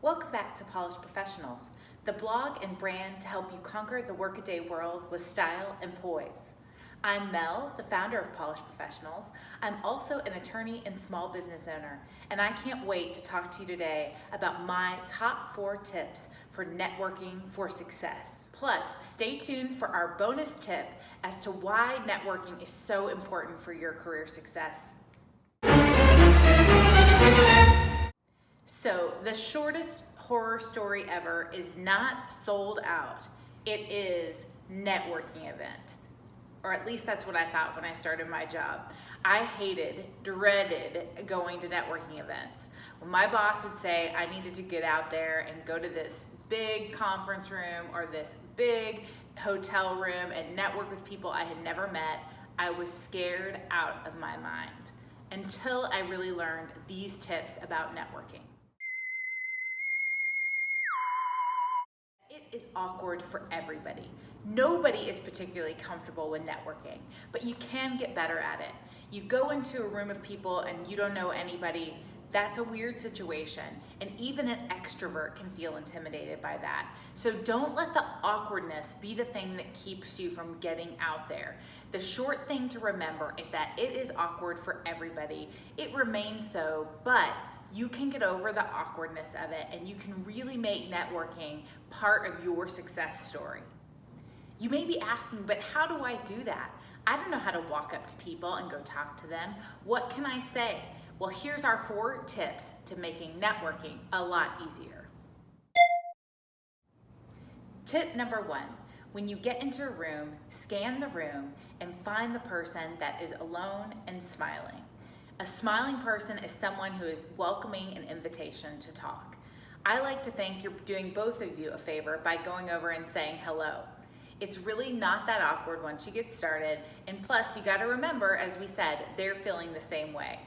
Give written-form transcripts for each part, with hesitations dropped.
Welcome back to Polished Professionals, the blog and brand to help you conquer the workaday world with style and poise. I'm Mel, the founder of Polished Professionals. I'm also an attorney and small business owner, and I can't wait to talk to you today about my top 4 tips for networking for success. Plus, stay tuned for our bonus tip as to why networking is so important for your career success. So the shortest horror story ever is not sold out. It is networking event. Or at least that's what I thought when I started my job. I dreaded going to networking events. When my boss would say I needed to get out there and go to this big conference room or this big hotel room and network with people I had never met, I was scared out of my mind until I really learned these tips about networking. It is awkward for everybody. Nobody is particularly comfortable with networking, but you can get better at it. You go into a room of people and you don't know anybody, that's a weird situation, and even an extrovert can feel intimidated by that. So don't let the awkwardness be the thing that keeps you from getting out there. The short thing to remember is that it is awkward for everybody. It remains so, but you can get over the awkwardness of it and you can really make networking part of your success story. You may be asking, but how do I do that? I don't know how to walk up to people and go talk to them. What can I say? Well, here's our 4 tips to making networking a lot easier. Tip number 1, when you get into a room, scan the room and find the person that is alone and smiling. A smiling person is someone who is welcoming an invitation to talk. I like to think you're doing both of you a favor by going over and saying hello. It's really not that awkward once you get started, and plus you gotta remember, as we said, they're feeling the same way.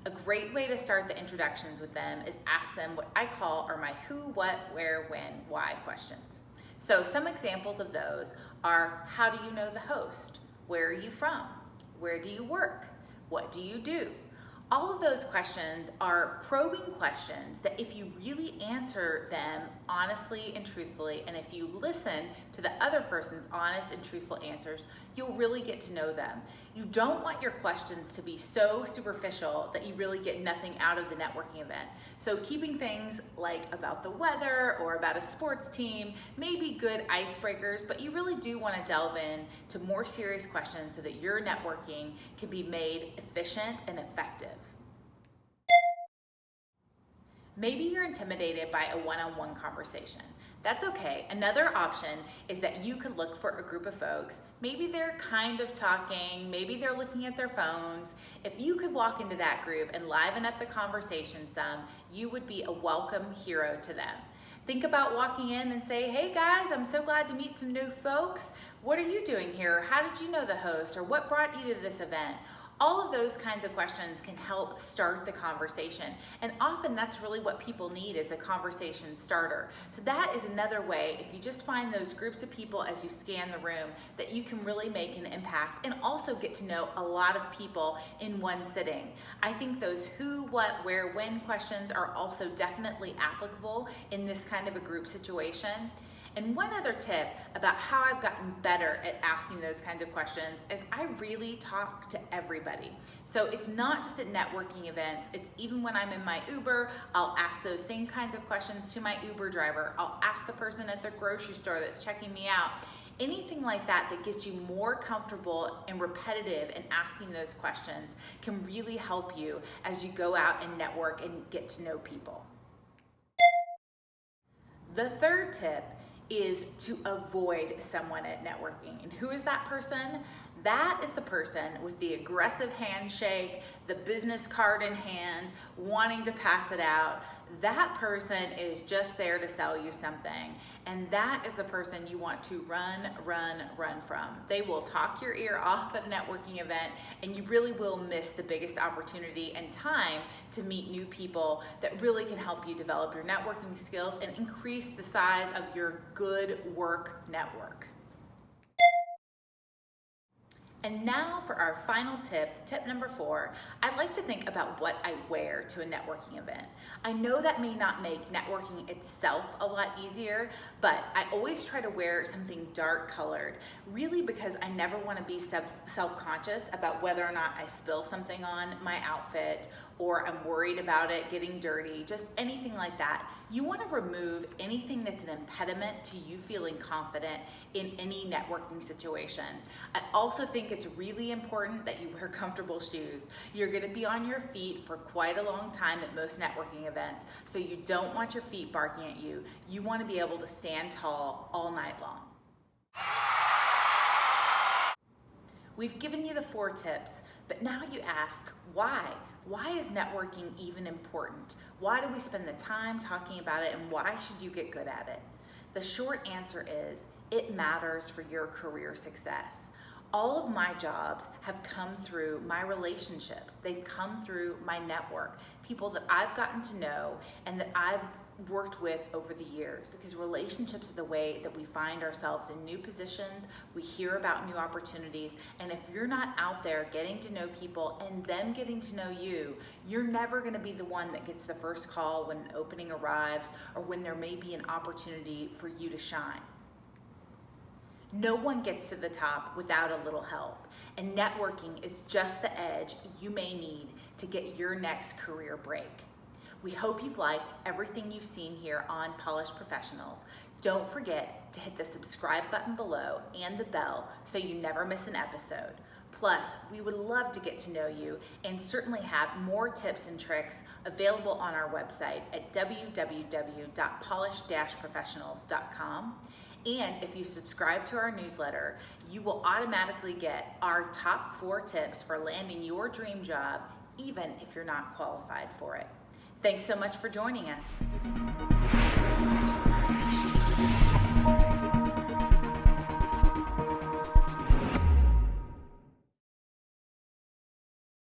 A great way to start the introductions with them is ask them what I call are my who, what, where, when, why questions. So some examples of those are, how do you know the host? Where are you from? Where do you work? What do you do? All of those questions are probing questions that if you really answer them honestly and truthfully, and if you listen to the other person's honest and truthful answers, you'll really get to know them. You don't want your questions to be so superficial that you really get nothing out of the networking event. So keeping things like about the weather or about a sports team may be good icebreakers, but you really do want to delve in to more serious questions so that your networking can be made efficient and effective. Maybe you're intimidated by a one-on-one conversation. That's okay. Another option is that you could look for a group of folks. Maybe they're kind of talking, maybe they're looking at their phones. If you could walk into that group and liven up the conversation some, you would be a welcome hero to them. Think about walking in and say, hey guys, I'm so glad to meet some new folks. What are you doing here? How did you know the host? Or what brought you to this event? All of those kinds of questions can help start the conversation. And often that's really what people need, is a conversation starter. So that is another way, if you just find those groups of people as you scan the room, that you can really make an impact and also get to know a lot of people in one sitting. I think those who, what, where, when questions are also definitely applicable in this kind of a group situation. And one other tip about how I've gotten better at asking those kinds of questions is I really talk to everybody. So it's not just at networking events, it's even when I'm in my Uber, I'll ask those same kinds of questions to my Uber driver. I'll ask the person at the grocery store that's checking me out. Anything like that that gets you more comfortable and repetitive in asking those questions can really help you as you go out and network and get to know people. The third tip is to avoid someone at networking. And who is that person? That is the person with the aggressive handshake, the business card in hand, wanting to pass it out. That person is just there to sell you something. And that is the person you want to run from. They will talk your ear off at a networking event, and you really will miss the biggest opportunity and time to meet new people that really can help you develop your networking skills and increase the size of your good work network. And now for our final tip, tip number 4, I'd like to think about what I wear to a networking event. I know that may not make networking itself a lot easier, but I always try to wear something dark colored, really because I never want to be self-conscious about whether or not I spill something on my outfit, or I'm worried about it getting dirty, just anything like that. You want to remove anything that's an impediment to you feeling confident in any networking situation. I also think it's really important that you wear comfortable shoes. You're going to be on your feet for quite a long time at most networking events, so you don't want your feet barking at you. You want to be able to stand tall all night long. We've given you the 4 tips, but now you ask, why? Why is networking even important? Why do we spend the time talking about it, and why should you get good at it? The short answer is, it matters for your career success. All of my jobs have come through my relationships. They've come through my network, people that I've gotten to know and that I've worked with over the years, because relationships are the way that we find ourselves in new positions, we hear about new opportunities, and if you're not out there getting to know people and them getting to know you, you're never going to be the one that gets the first call when an opening arrives or when there may be an opportunity for you to shine. No one gets to the top without a little help, and networking is just the edge you may need to get your next career break. We hope you've liked everything you've seen here on Polished Professionals. Don't forget to hit the subscribe button below and the bell so you never miss an episode. Plus, we would love to get to know you and certainly have more tips and tricks available on our website at www.polished-professionals.com. And if you subscribe to our newsletter, you will automatically get our top 4 tips for landing your dream job, even if you're not qualified for it. Thanks so much for joining us.